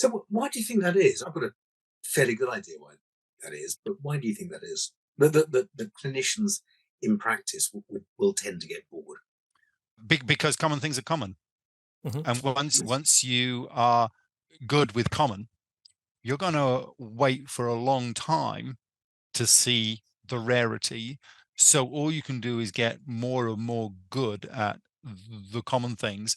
So why do you think that is? I've got a fairly good idea why that is, but why do you think that is? The clinicians in practice will tend to get bored. Because common things are common. Mm-hmm. And once you are good with common, you're going to wait for a long time to see the rarity. So all you can do is get more and more good at the common things.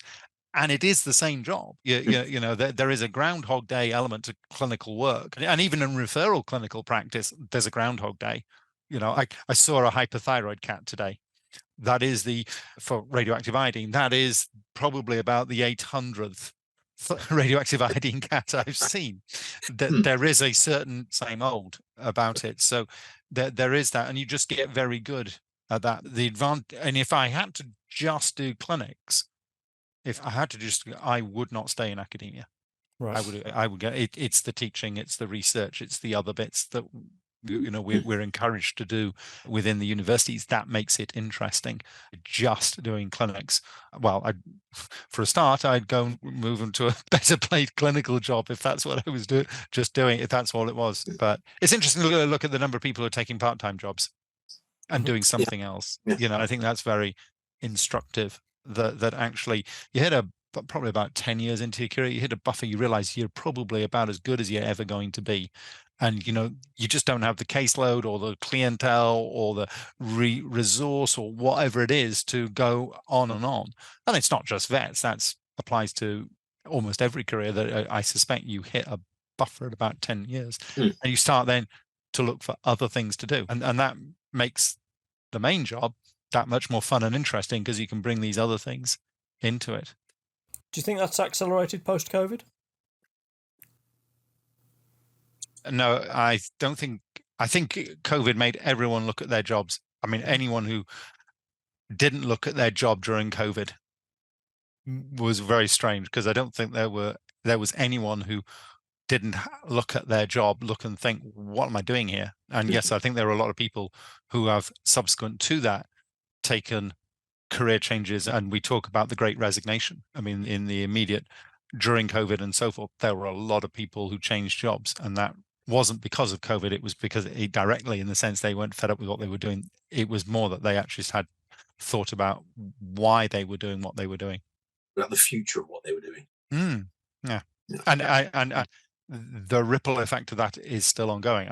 And it is the same job. You know, there is a Groundhog Day element to clinical work. And even in referral clinical practice, there's a Groundhog Day. You know, I saw a hypothyroid cat today. That is for radioactive iodine, that is probably about the 800th radioactive iodine cat I've seen. There is a certain same old about it. So there is that, and you just get very good at that. And if I had to just do clinics, I would not stay in academia. Right. I would get it. It's the teaching, it's the research, it's the other bits that we're encouraged to do within the universities. That makes it interesting. Just doing clinics, well, for a start, I'd go and move into a better paid clinical job if that's what I was doing. If that's all it was. But it's interesting to look at the number of people who are taking part-time jobs and doing something else. You know, I think that's very instructive. That actually you hit probably about 10 years into your career, you hit a buffer, you realize you're probably about as good as you're ever going to be. And, you know, you just don't have the caseload or the clientele or the resource or whatever it is to go on and on. And it's not just vets. That applies to almost every career that I suspect you hit a buffer at about 10 years. And you start then to look for other things to do. And that makes the main job that much more fun and interesting because you can bring these other things into it. Do you think that's accelerated post-COVID? No, I don't think. I think COVID made everyone look at their jobs. I mean, anyone who didn't look at their job during COVID was very strange, because I don't think there was anyone who didn't look at their job, look and think, what am I doing here? And yes, I think there are a lot of people who have subsequent to that taken career changes, and we talk about the Great Resignation. I mean, in the immediate during COVID and so forth, there were a lot of people who changed jobs, and that wasn't because of COVID. It was because it directly, in the sense they weren't fed up with what they were doing. It was more that they actually had thought about why they were doing what they were doing, about the future of what they were doing. Yeah. And the ripple effect of that is still ongoing.